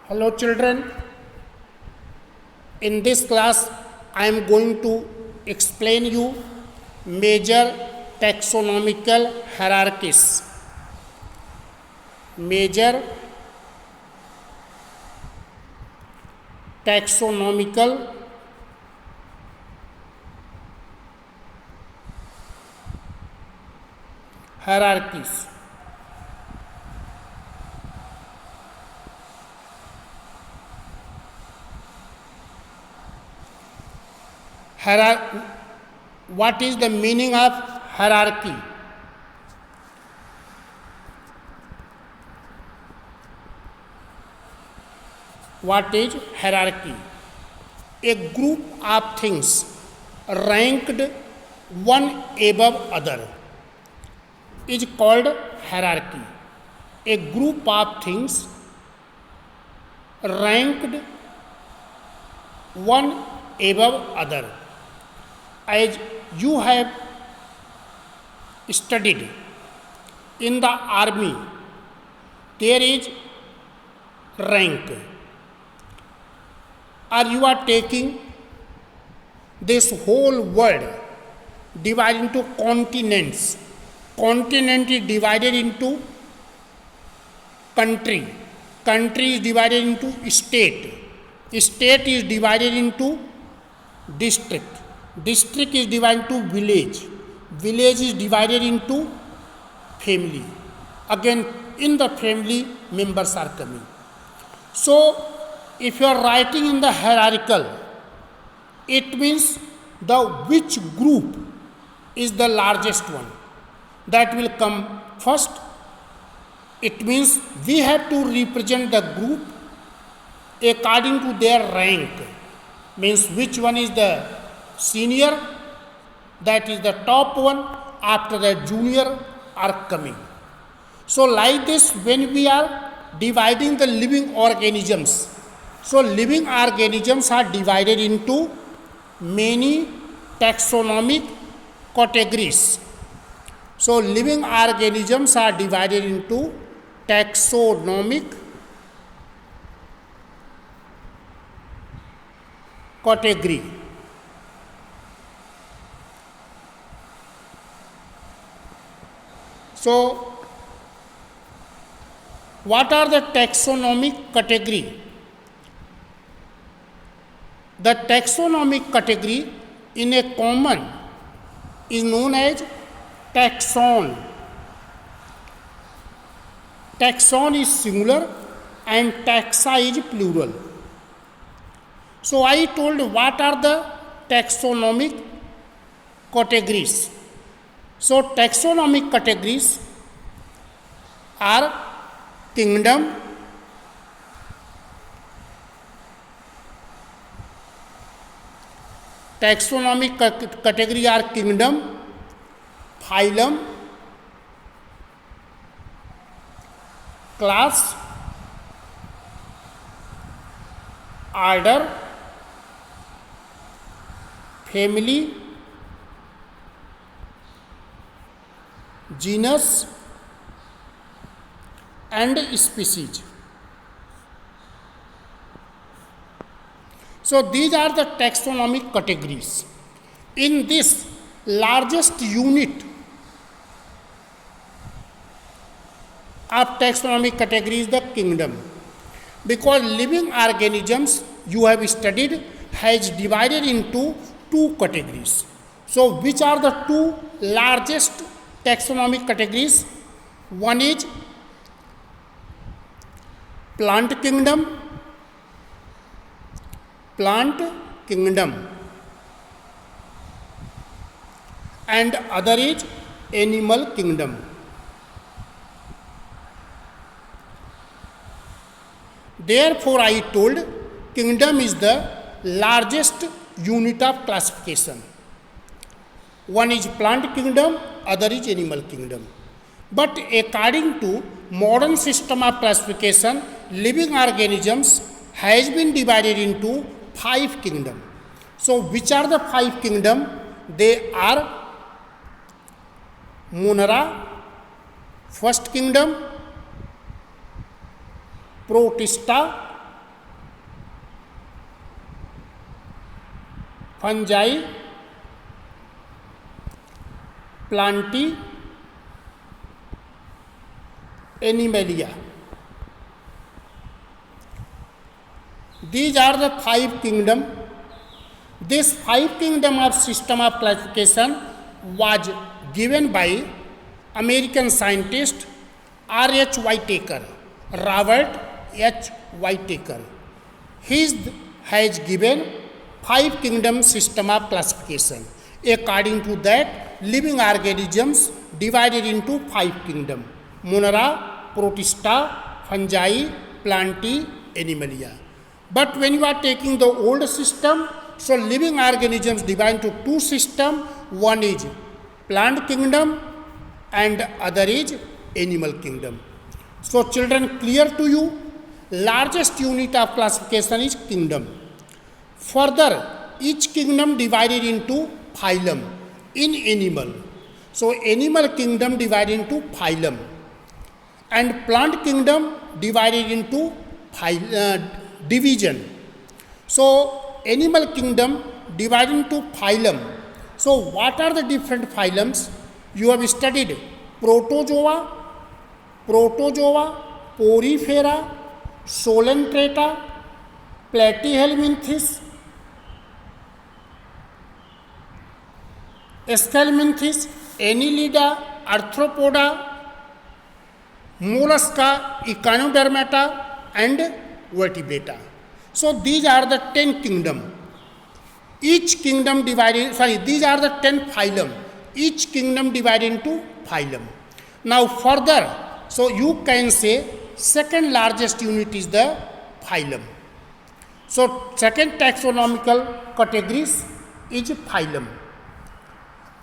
Hello children, in this class I am going to explain you major taxonomical hierarchies. Major taxonomical hierarchies. What is the meaning of hierarchy? What is hierarchy? A group of things ranked one above other is called hierarchy. A group of things ranked one above other. As you have studied in the army, there is rank. Or you are taking this whole world divided into continents. Continent is divided into country. Country is divided into state. State is divided into district. District is divided into village. Village is divided into family. Again, in the family, members are coming. So, if you are writing in the hierarchical, it means the which group is the largest one. That will come first. It means we have to represent the group according to their rank. Means which one is the senior, that is the top one, after the junior are coming. So like this, when we are dividing the living organisms, so living organisms are divided into many taxonomic categories. So living organisms are divided into taxonomic category. So what are the taxonomic category? The taxonomic category in a common is known as taxon. Taxon is singular and taxa is plural. So I told what are the taxonomic categories. So taxonomic categories are kingdom, taxonomic category are kingdom, phylum, class, order, family, genus and species. So these are the taxonomic categories. In this largest unit of taxonomic category is the kingdom, because living organisms you have studied has divided into two categories. So which are the two largest taxonomic categories? One is plant kingdom, and other is animal kingdom. Therefore I told kingdom is the largest unit of classification. One is plant kingdom, other is animal kingdom. But according to modern system of classification, living organisms has been divided into 5 kingdoms. So which are the 5 kingdoms? They are Monera, first kingdom, Protista, fungi, plantae, animalia. These are the 5 kingdoms. This 5 kingdom of system of classification was given by American scientist R.H. Whitaker, Robert H. Whitaker. He has given 5 kingdom system of classification. According to that, living organisms divided into 5 kingdom: Monera, Protista, fungi, plantae, animalia. But when you are taking the old system, so living organisms divided into 2 systems. One is plant kingdom and other is animal kingdom. So children, clear to you, largest unit of classification is kingdom. Further, each kingdom divided into phylum in animal. So animal kingdom divided into phylum and plant kingdom divided into division. So animal kingdom divided into phylum. So what are the different phylums? You have studied protozoa, porifera, solentrata, platyhelminthes, Schelminthes, Annelida, Arthropoda, Mollusca, Echinodermata and Vertebrata. So these are the 10 kingdom. Each kingdom divided, these are the 10 phylum. Each kingdom divided into phylum. Now further, so you can say second largest unit is the phylum. So second taxonomical categories is phylum.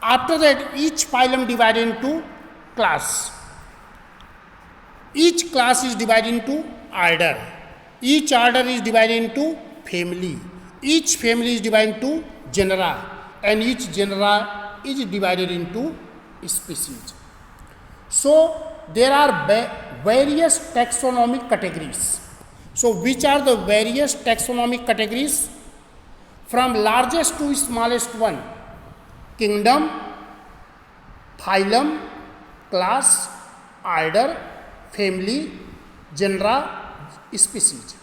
After that, each phylum divided into class. Each class is divided into order. Each order is divided into family. Each family is divided into genera, and each genera is divided into species. So there are various taxonomic categories. So which are the various taxonomic categories? From largest to smallest one: kingdom, phylum, class, order, family, genera, species.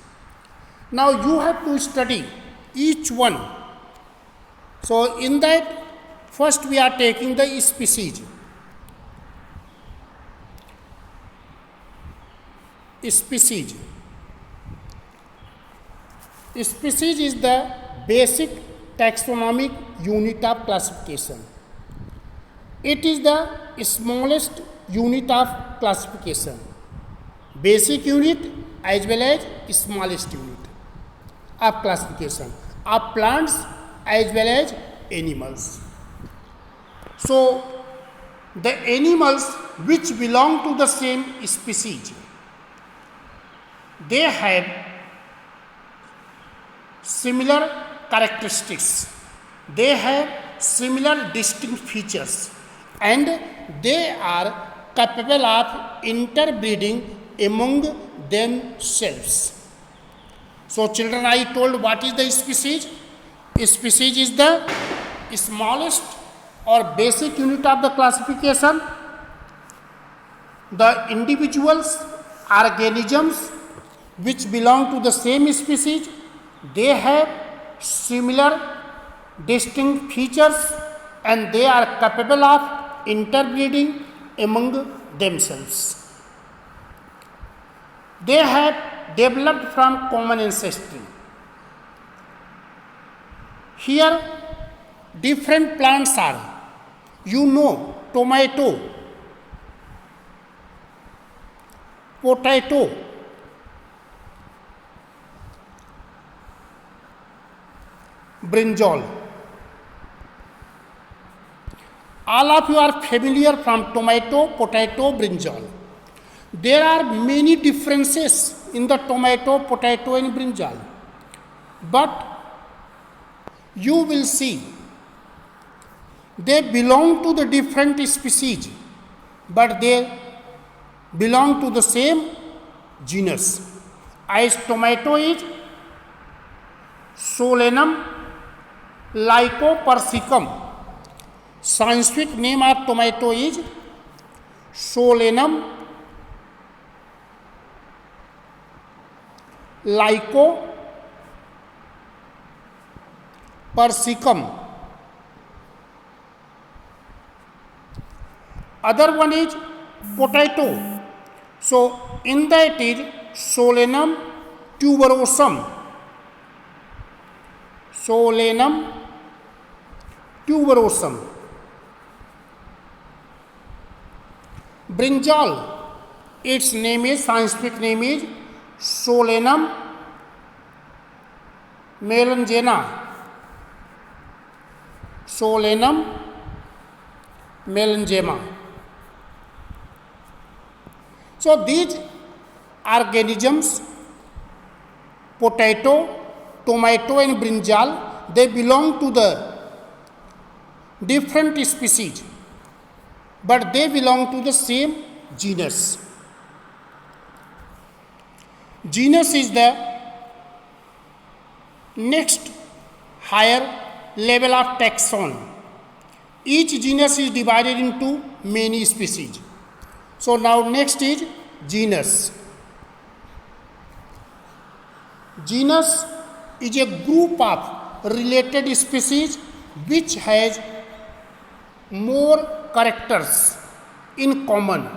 Now you have to study each one. So in that, first we are taking the species. Species is the basic taxonomic unit of classification. It is the smallest unit of classification. Basic unit as well as smallest unit of classification of plants as well as animals. So the animals which belong to the same species, they have similar characteristics, they have similar distinct features, and they are capable of interbreeding among themselves. So children, I told what is the species? Species is the smallest or basic unit of the classification. The individuals, organisms which belong to the same species, they have similar distinct features and they are capable of interbreeding among themselves. They have developed from common ancestry. Here different plants are, tomato, potato, brinjal. All of you are familiar from tomato, potato, brinjal. There are many differences in the tomato, potato and brinjal. But you will see they belong to the different species, but they belong to the same genus. As tomato is Solanum Lycopersicum. Scientific name of tomato is Solanum Lycopersicum. Other one is potato. So in that is Solanum tuberosum. Solanum tuberosum. Brinjal, its name is, scientific name is Solanum melongena. Solanum melongena. So these organisms, potato, tomato and brinjal, they belong to the different species, but they belong to the same genus. Genus is the next higher level of taxon. Each genus is divided into many species. So now next is genus. Genus is a group of related species which has more characters in common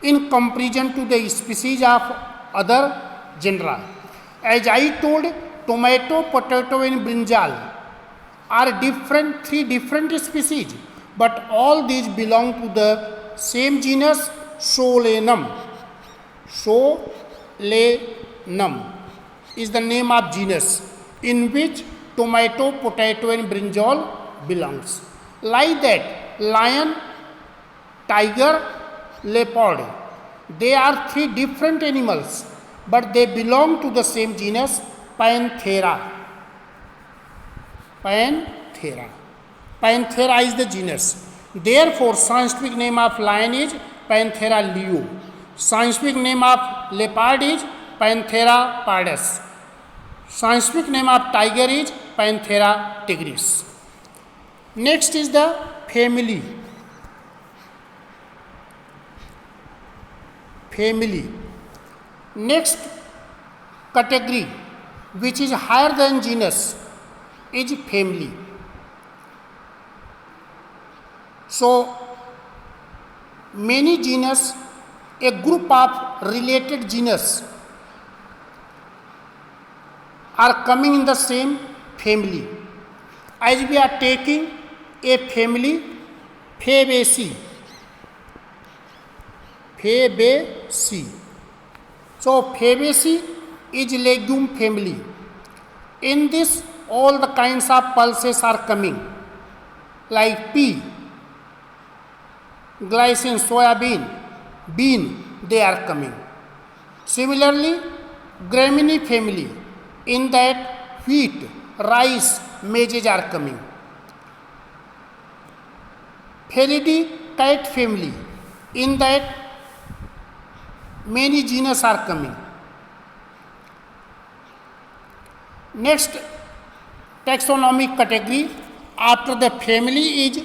in comparison to the species of other genera. As I told, tomato, potato and brinjal are three different species, but all these belong to the same genus Solanum. Solanum is the name of genus in which tomato, potato and brinjal belongs. Like that, lion, tiger, leopard, they are three different animals, but they belong to the same genus Panthera. Panthera. Panthera is the genus. Therefore, scientific name of lion is Panthera leo. Scientific name of leopard is Panthera pardus. Scientific name of tiger is Panthera tigris. Next is the family. Family. Next category, which is higher than genus, is family. So many genus, a group of related genus are coming in the same family. As we are taking a family, Fabaceae. Fabaceae. So Fabaceae is legume family. In this, all the kinds of pulses are coming, like pea, glycine, soybean, bean, they are coming. Similarly, Gramineae family, in that wheat, rice, maize are coming. Felidae cat family, in that many genus are coming. Next taxonomic category after the family is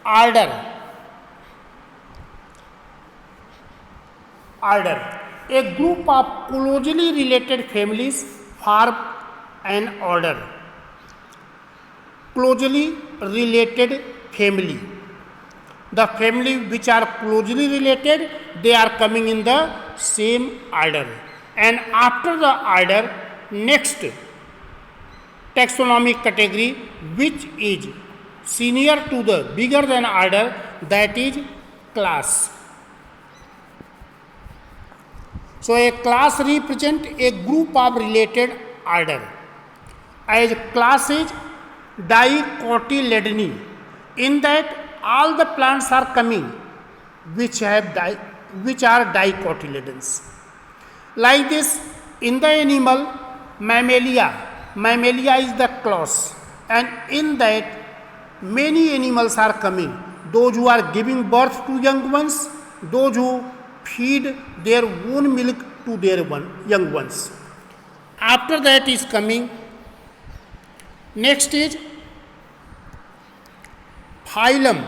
order. Order. A group of closely related families form an order. Closely related family. The family which are closely related, they are coming in the same order. And after the order, next taxonomic category which is senior to the bigger than order, that is class. So a class represents a group of related order. As class is Dicotyledonea, in that all the plants are coming which are dicotyledons. Like this, in the animal, Mammalia is the class, and in that many animals are coming. Those who are giving birth to young ones, those who feed their own milk to their young ones. After that is coming Next is phylum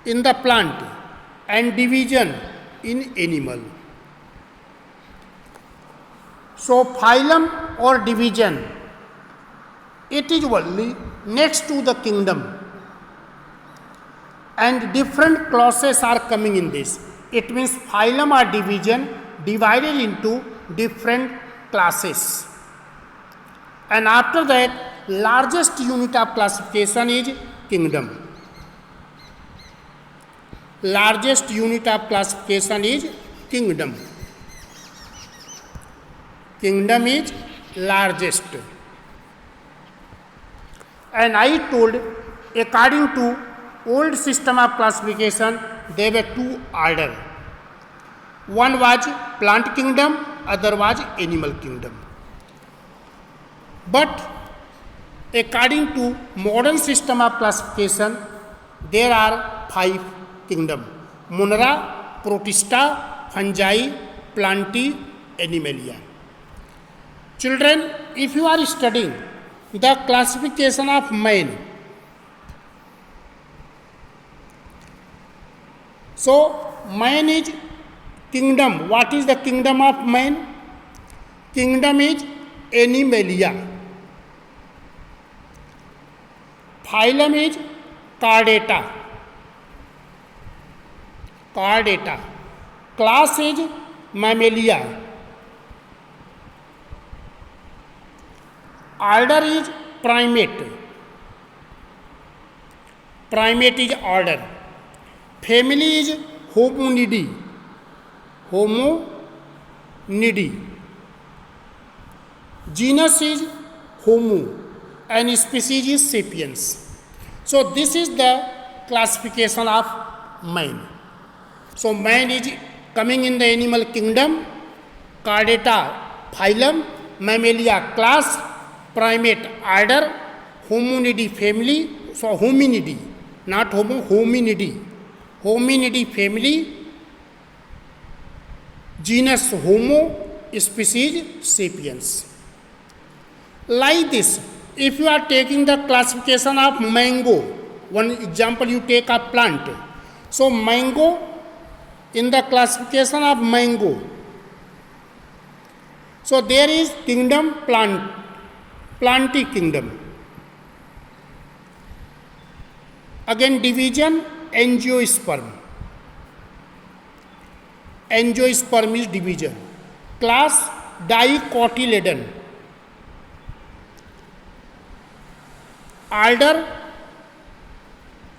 in the plant and division in animal. So phylum or division, it is only next to the kingdom, and different clauses are coming in this. It means phylum or division divided into different classes. And after that, largest unit of classification is kingdom. Largest unit of classification is kingdom. Kingdom is largest. And I told, according to old system of classification, there were two orders. One was plant kingdom, other was animal kingdom. But according to modern system of classification, there are 5 kingdoms: Munera, Protista, Fungi, Plantae, Animalia. Children, if you are studying the classification of man, so man is kingdom. What is the kingdom of man? Kingdom is Animalia. Phylum is Chordata. Chordata. Class is Mammalia. Order is Primate. Primate is order. Family is Hominidae. Hominidae. Genus is Homo, and species is Sapiens. So this is the classification of man. So man is coming in the animal kingdom, Chordata phylum, Mammalia class, Primate order, Hominidae family. So Hominidae, not Homo, Hominidae. Hominidae family, genus Homo, species Sapiens. Like this, if you are taking the classification of mango, one example you take a plant. So mango, in the classification of mango, so there is kingdom Plantae kingdom. Again division, Angiosperm. Angiosperm is division. Class Dicotyledon. Order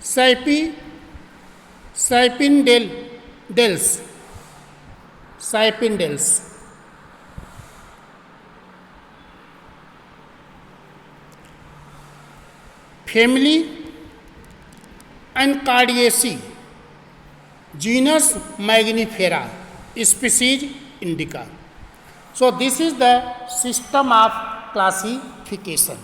Sapindales. Family Ancardiaceae. Genus Magnifera. Species Indica. So this is the system of classification.